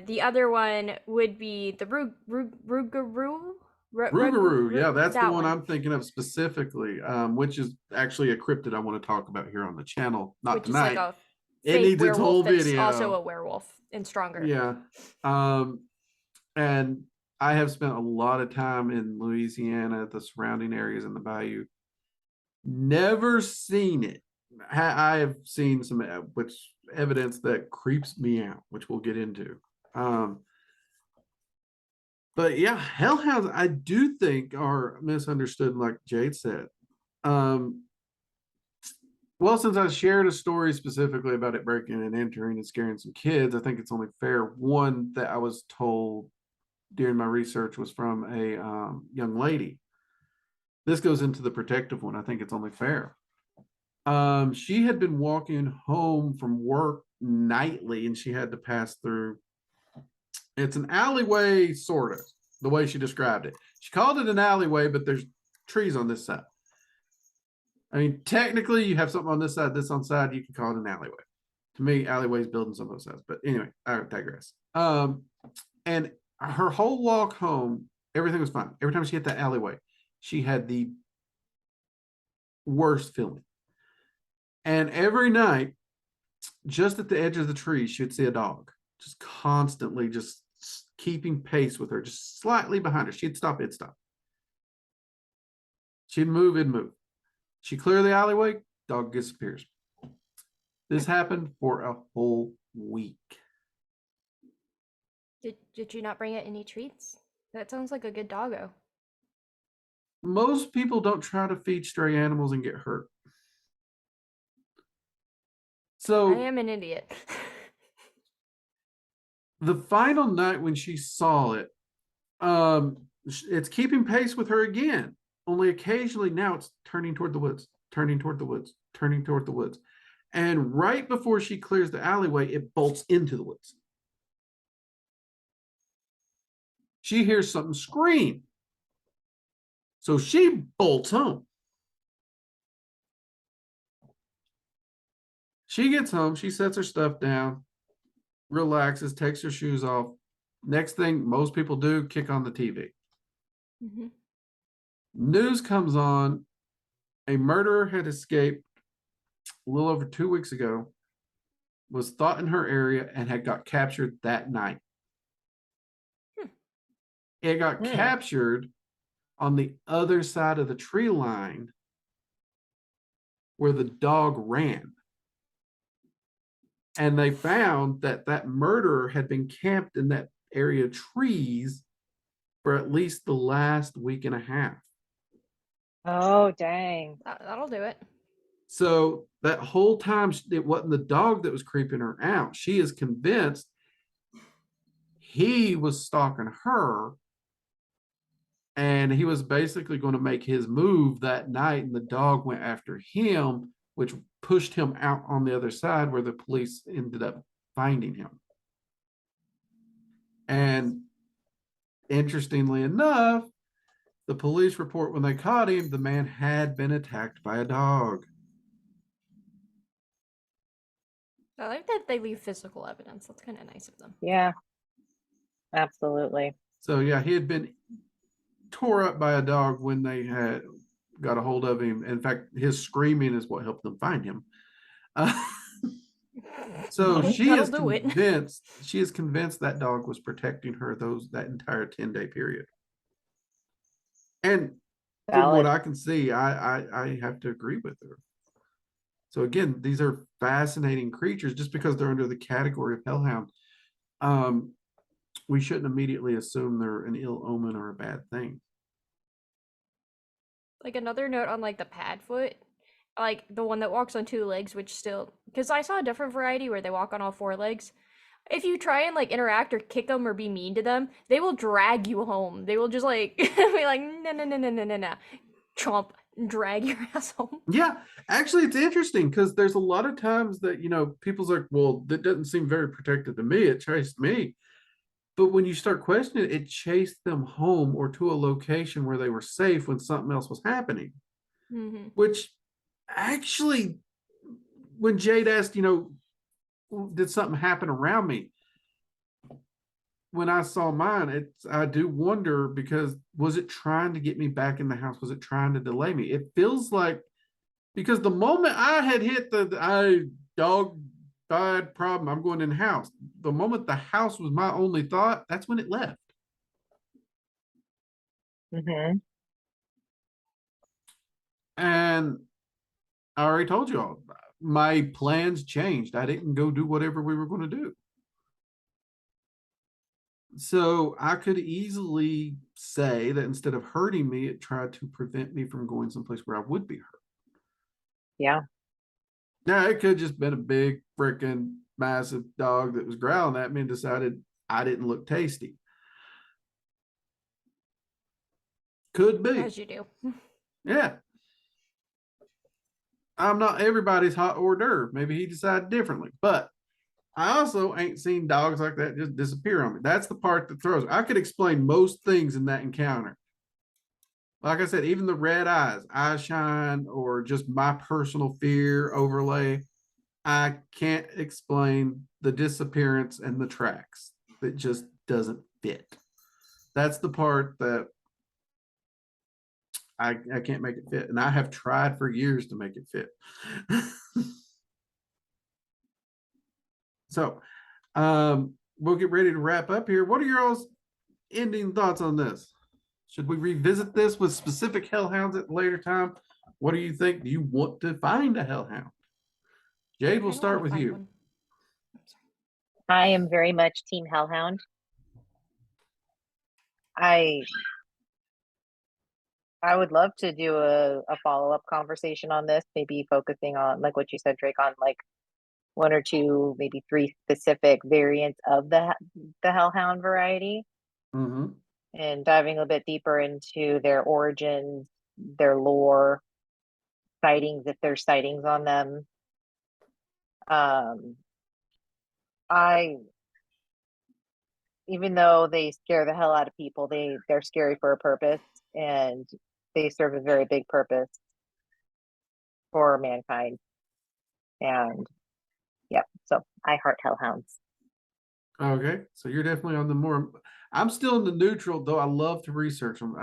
S3: the other one would be the Rougarou.
S1: Rougarou, yeah, that's the
S3: that
S1: one I'm thinking of specifically, which is actually a cryptid I want to talk about here on the channel. Not
S3: which
S1: tonight.
S3: is like a
S1: It
S3: fake
S1: needs its
S3: werewolf
S1: whole
S3: that's
S1: video.
S3: also a werewolf and stronger.
S1: Yeah. And I have spent a lot of time in Louisiana, the surrounding areas in the bayou. Never seen it. I have seen some which evidence that creeps me out, which we'll get into. But yeah, hellhounds I do think are misunderstood, like Jade said. Well, since I shared a story specifically about it breaking and entering and scaring some kids, I think it's only fair. One that I was told during my research was from a young lady. This goes into the protective one. I think it's only fair. She had been walking home from work nightly and she had to pass through. It's an alleyway, sort of, the way she described it. She called it an alleyway, but there's trees on this side. I mean, technically, you have something on this side, this on side, you can call it an alleyway. To me, alleyways buildings on both sides. But anyway, I digress. And her whole walk home, everything was fine. Every time she hit that alleyway, she had the worst feeling. And every night, just at the edge of the tree, she'd see a dog just constantly just keeping pace with her, just slightly behind her. She'd stop, it'd stop. She'd move, it'd move. She'd clear the alleyway, dog disappears. This happened for a whole week.
S3: Did you not bring it any treats? That sounds like a good doggo.
S1: Most people don't try to feed stray animals and get hurt. So
S3: I am an idiot.
S1: the final night when she saw it, It's keeping pace with her again. Only occasionally now it's turning toward the woods, turning toward the woods, turning toward the woods. And right before she clears the alleyway, it bolts into the woods. She hears something scream. So she bolts home. She gets home, she sets her stuff down, relaxes, takes her shoes off. Next thing most people do, kick on the TV.
S3: Mm-hmm.
S1: News comes on. A murderer had escaped a little over 2 weeks ago, was thought in her area, and had got captured that night. It got captured on the other side of the tree line where the dog ran. And they found that that murderer had been camped in that area of trees for at least the last week and a half.
S2: Oh, dang.
S3: That'll do it.
S1: So that whole time, it wasn't the dog that was creeping her out. She is convinced he was stalking her, and he was basically going to make his move that night, and the dog went after him, which pushed him out on the other side where the police ended up finding him. And interestingly enough, the police report when they caught him, the man had been attacked by a dog.
S3: I like that they leave physical evidence. That's kind of nice of them.
S2: Yeah, absolutely.
S1: So yeah, he had been tore up by a dog when they had got a hold of him. In fact, his screaming is what helped them find him. So she is convinced. She is convinced that dog was protecting her that entire 10-day period. And from what I can see, I have to agree with her. So again, these are fascinating creatures. Just because they're under the category of hellhound, we shouldn't immediately assume they're an ill omen or a bad thing.
S3: Like another note on like the padfoot, like the one that walks on 2 legs, which still, because I saw a different variety where they walk on all 4 legs. If you try and like interact or kick them or be mean to them, they will drag you home. They will just like be like, no, chomp, drag your ass home.
S1: Yeah, actually, it's interesting because there's a lot of times that, people's like, well, that doesn't seem very protected to me. It chased me. But when you start questioning it, it chased them home or to a location where they were safe when something else was happening.
S3: Mm-hmm.
S1: Which actually, when Jade asked, did something happen around me? When I saw mine, I do wonder, because was it trying to get me back in the house? Was it trying to delay me? It feels like, because the moment I had hit the dog died problem, I'm going in the house. The moment the house was my only thought, that's when it left.
S2: Mm-hmm.
S1: And I already told you all, my plans changed. I didn't go do whatever we were going to do. So I could easily say that instead of hurting me, it tried to prevent me from going someplace where I would be hurt.
S2: Yeah.
S1: Now, it could have just been a big, freaking massive dog that was growling at me and decided I didn't look tasty. Could be.
S3: As you do.
S1: Yeah. I'm not everybody's hot hors d'oeuvre. Maybe he decided differently. But I also ain't seen dogs like that just disappear on me. That's the part that throws me. I could explain most things in that encounter. Like I said, even the red eyes, eye shine, or just my personal fear overlay, I can't explain the disappearance and the tracks. It just doesn't fit. That's the part that I can't make it fit. And I have tried for years to make it fit. So we'll get ready to wrap up here. What are your all's ending thoughts on this? Should we revisit this with specific hellhounds at a later time? What do you think? Do you want to find a hellhound? Jade, we'll start with you.
S2: I am very much team hellhound. I would love to do a follow-up conversation on this, maybe focusing on, like what you said, Drake, on like 1 or 2, maybe 3 specific variants of the hellhound variety.
S1: Mm-hmm.
S2: and diving a bit deeper into their origins, their lore, sightings, if there's sightings on them. Even though they scare the hell out of people, they're scary for a purpose, and they serve a very big purpose for mankind. And yep, so I heart hellhounds.
S1: Okay, so you're definitely on the more. I'm still in the neutral, though. I love to research them,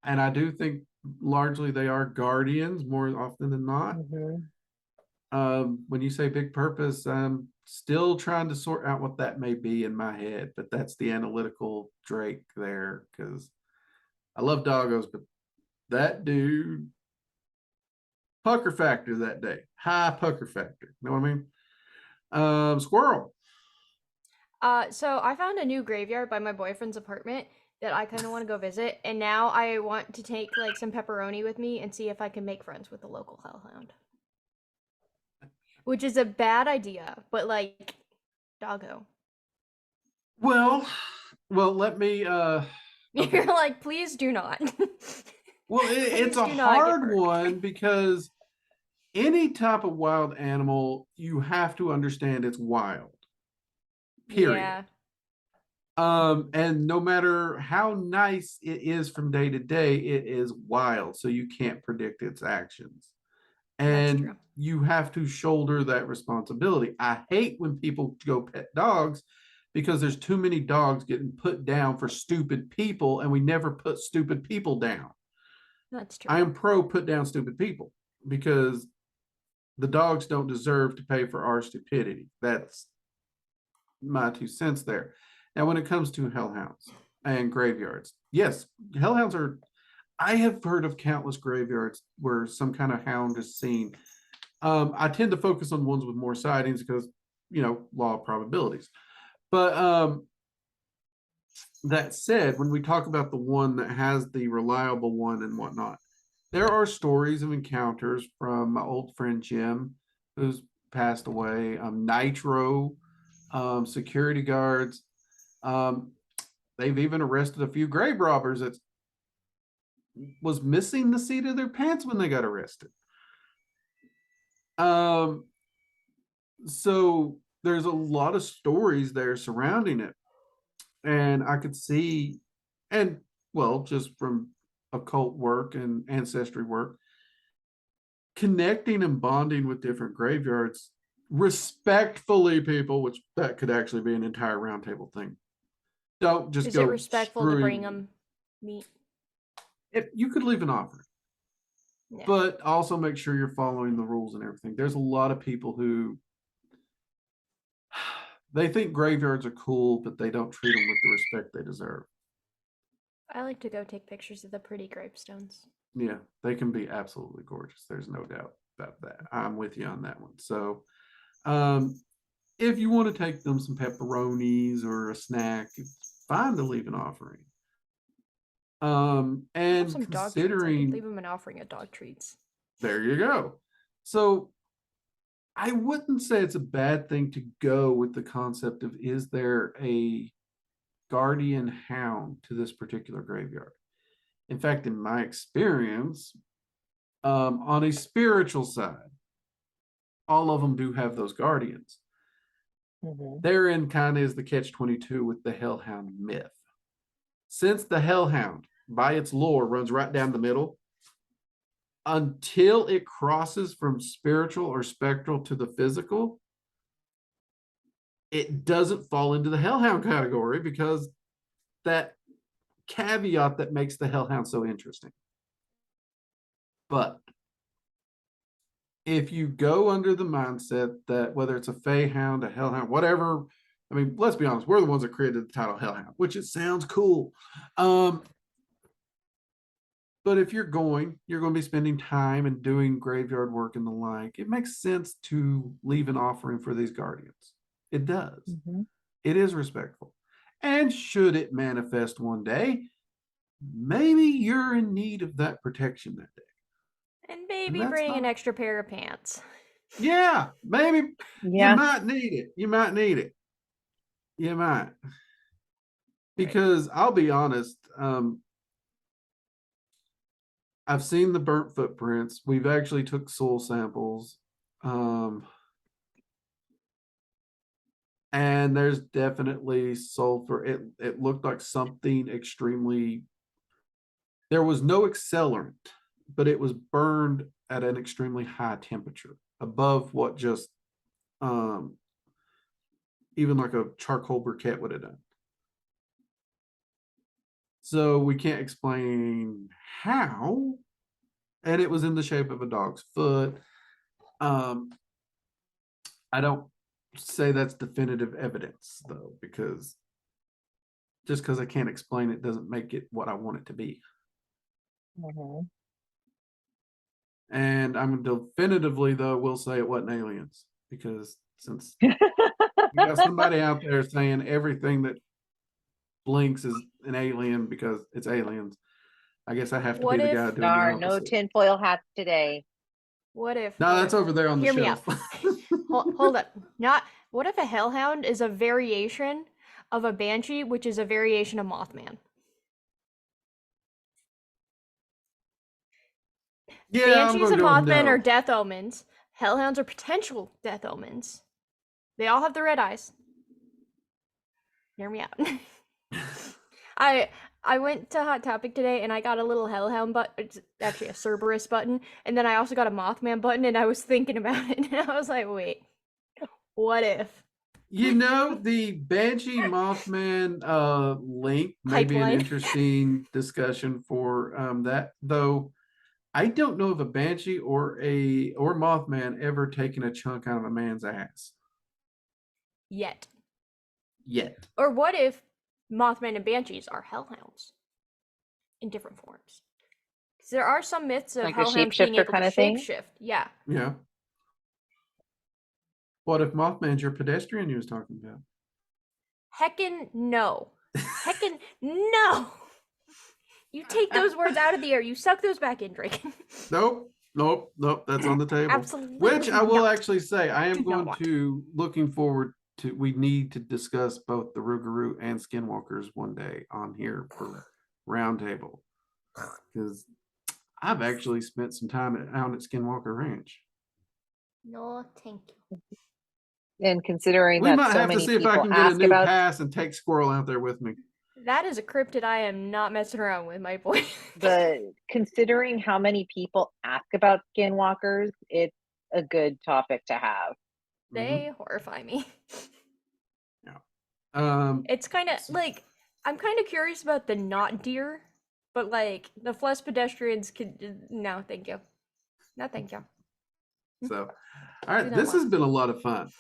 S1: and I do think largely they are guardians more often than not. When you say big purpose, I'm still trying to sort out what that may be in my head, but that's the analytical Drake there, because I love doggos, but that dude, pucker factor that day, high pucker factor. You know what I mean? Squirrel.
S3: So I found a new graveyard by my boyfriend's apartment that I kind of want to go visit, and now I want to take like some pepperoni with me and see if I can make friends with the local hellhound. Which is a bad idea, but like, doggo.
S1: Well, let me.
S3: You're like, please do not.
S1: Well, it's a hard one because any type of wild animal, you have to understand it's wild. Period.
S3: Yeah.
S1: And no matter how nice it is from day to day, it is wild, so you can't predict its actions. And you have to shoulder that responsibility. I hate when people go pet dogs because there's too many dogs getting put down for stupid people, and we never put stupid people down.
S3: That's true.
S1: I am pro put down stupid people because the dogs don't deserve to pay for our stupidity. That's my 2 cents there. Now, when it comes to hellhounds and graveyards, yes, hellhounds are. I have heard of countless graveyards where some kind of hound is seen. I tend to focus on ones with more sightings because, law of probabilities. But that said, when we talk about the one that has the reliable one and whatnot, there are stories of encounters from my old friend Jim, who's passed away, Nitro, security guards. They've even arrested a few grave robbers that was missing the seat of their pants when they got arrested. So there's a lot of stories there surrounding it. And I could see, and well, just from occult work and ancestry work, connecting and bonding with different graveyards respectfully, people, which that could actually be an entire roundtable thing. Don't just go.
S3: Is it respectful to bring them meat?
S1: If you could leave an offering, but also make sure you're following the rules and everything. There's a lot of people who they think graveyards are cool, but they don't treat them with the respect they deserve.
S3: I like to go take pictures of the pretty gravestones.
S1: Yeah, they can be absolutely gorgeous. There's no doubt about that. I'm with you on that one. So, if you want to take them some pepperonis or a snack, it's fine to leave an offering. And
S3: some
S1: considering,
S3: leave them an offering of dog treats.
S1: There you go. So I wouldn't say it's a bad thing to go with the concept of, is there a guardian hound to this particular graveyard? In fact, in my experience, on a spiritual side, all of them do have those guardians. Therein kind of is the catch-22 with the hellhound myth. Since the hellhound, by its lore, runs right down the middle, until it crosses from spiritual or spectral to the physical, it doesn't fall into the hellhound category because that caveat that makes the hellhound so interesting. But if you go under the mindset that whether it's a fey hound, a hellhound, whatever, I mean, let's be honest, we're the ones that created the title hellhound, which it sounds cool. But if you're going to be spending time and doing graveyard work and the like, it makes sense to leave an offering for these guardians. It does. It is respectful. And should it manifest one day, maybe you're in need of that protection that day.
S3: And maybe bring an extra pair of pants.
S1: Yeah, maybe. You might need it. You might. Because I'll be honest, I've seen the burnt footprints. We've actually took soil samples. And there's definitely sulfur. It looked like something extremely, there was no accelerant, but it was burned at an extremely high temperature, above what just even like a charcoal briquette would have done. So we can't explain how, and it was in the shape of a dog's foot. I don't say that's definitive evidence though, because just because I can't explain it doesn't make it what I want it to be. And I'm definitively though will say it wasn't aliens, because since you got somebody out there saying everything that blinks is an alien because it's aliens, I guess I have to be the guy doing the opposite.
S2: No tinfoil hats today.
S3: What if?
S1: No, that's over there on the shelf.
S3: Hear me out. Hold up. What if a hellhound is a variation of a banshee, which is a variation of Mothman?
S1: Yeah,
S3: Banshees and Mothman are death omens. Hellhounds are potential death omens. They all have the red eyes. Hear me out. I went to Hot Topic today and I got a little hellhound button. It's actually a Cerberus button. And then I also got a Mothman button, and I was thinking about it and I was like, wait, what if?
S1: You know, the Banshee Mothman link may be an interesting discussion for that, though. I don't know if a Banshee or Mothman ever taken a chunk out of a man's ass.
S3: Yet. Or what if Mothman and Banshees are hellhounds in different forms? Because there are some myths of
S2: like
S3: hellhounds being able
S2: kind
S3: to
S2: of thing?
S3: shapeshift. Yeah.
S1: Yeah. What if Mothman's your pedestrian you was talking about?
S3: Heckin' no. Heckin' no. You take those words out of the air. You suck those back in, Drake.
S1: Nope. That's on the table.
S3: Absolutely.
S1: Which I will actually say, I am
S3: Do not
S1: going to, looking forward to, we need to discuss both the Rougarou and Skinwalkers one day on here for roundtable. Because I've actually spent some time out at Skinwalker Ranch.
S3: No, thank you.
S2: And considering
S1: We
S2: that
S1: might
S2: so
S1: have to
S2: many
S1: see if I
S2: people
S1: can get a
S2: ask
S1: new
S2: about
S1: pass and take Squirrel out there with me.
S3: That is a cryptid I am not messing around with, my boy.
S2: considering how many people ask about skinwalkers, it's a good topic to have.
S3: They horrify me.
S1: Yeah.
S3: It's kind of like, I'm kind of curious about the not deer, but like the flesh pedestrians could, no, thank you. No, thank you.
S1: So, all right, this has been a lot of fun.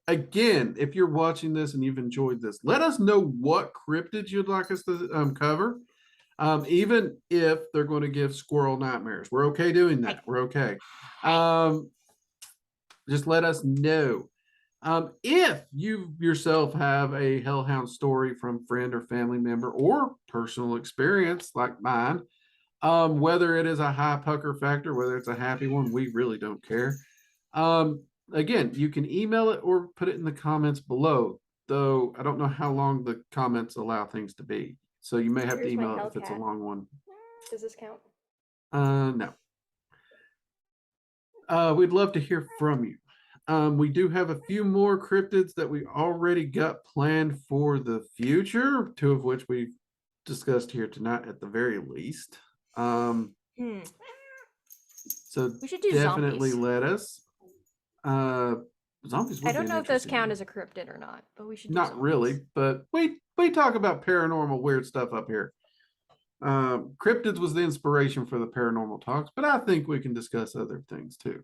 S1: Again, if you're watching this and you've enjoyed this, let us know what cryptids you'd like us to cover. Even if they're going to give squirrel nightmares, we're okay doing that. We're okay. Just let us know. If you yourself have a hellhound story from friend or family member or personal experience like mine, whether it is a high pucker factor, whether it's a happy one, we really don't care. Again, you can email it or put it in the comments below, though I don't know how long the comments allow things to be. So you may have to email it if it's a long one.
S3: Does this count?
S1: No. We'd love to hear from you. We do have a few more cryptids that we already got planned for the future, two of which we've discussed here tonight at the very least. So
S3: we should do
S1: definitely
S3: zombies.
S1: Let us. Zombies.
S3: I don't know if those count as a cryptid or not, but we should.
S1: Not really, but we talk about paranormal weird stuff up here. Cryptids was the inspiration for the paranormal talks, but I think we can discuss other things too.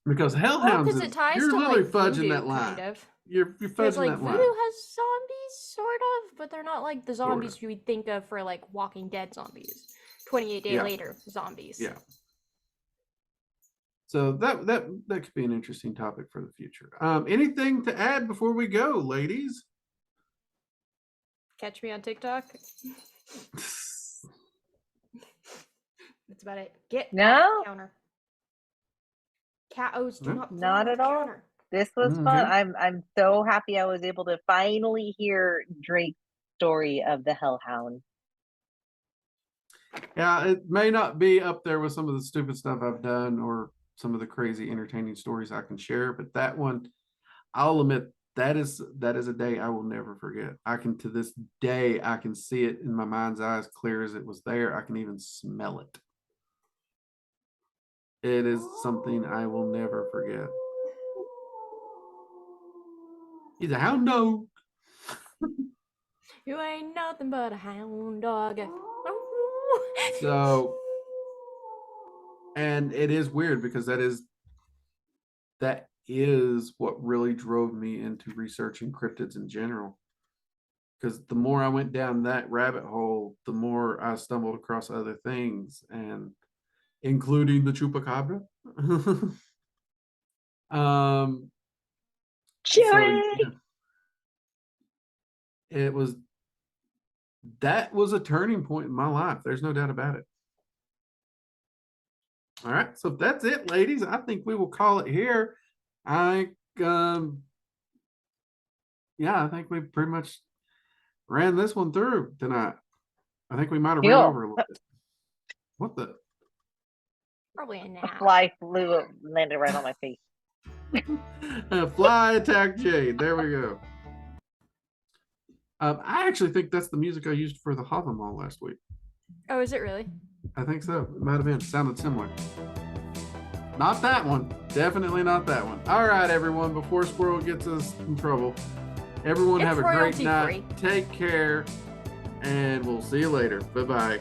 S1: Because hellhounds, you're literally fudging that line.
S3: Kind of.
S1: You're fudging
S3: like,
S1: that line.
S3: Voodoo has zombies, sort of, but they're not like the zombies you would think of for like Walking Dead zombies. 28 Days Later zombies.
S1: Yeah. So that could be an interesting topic for the future. Anything to add before we go, ladies?
S3: Catch me on TikTok. That's about it. Get
S2: no
S3: counter. Cat-O's do
S2: not at all.
S3: Counter.
S2: This was fun.
S1: Mhm.
S2: I'm so happy I was able to finally hear Drake's story of the Hellhound.
S1: Yeah, it may not be up there with some of the stupid stuff I've done or some of the crazy entertaining stories I can share, but that one, I'll admit that is a day I will never forget. I can to this day I can see it in my mind's eye as clear as it was there. I can even smell it. It is something I will never forget. He's a hound dog.
S3: You ain't nothing but a hound dog.
S1: So, and it is weird because that is what really drove me into researching cryptids in general. Because the more I went down that rabbit hole, the more I stumbled across other things, and including the chupacabra. So
S2: Jerry!
S1: yeah, that was a turning point in my life. There's no doubt about it. All right, so if that's it, ladies, I think we will call it here. I yeah, I think we pretty much ran this one through tonight. I think we might have ran
S2: Cool.
S1: over a little bit. What the?
S3: Probably a
S2: A
S3: nap.
S2: fly flew, landed right on my face.
S1: Fly attack Jade. There we go. I actually think that's the music I used for the Hava Mall last week.
S3: Oh, is it really?
S1: I think so. It might have been. It sounded similar. Not that one. Definitely not that one. All right, everyone. Before Squirrel gets us in trouble, everyone
S3: It's
S1: have a great
S3: royalty
S1: night.
S3: free.
S1: Take care, and we'll see you later. Bye-bye.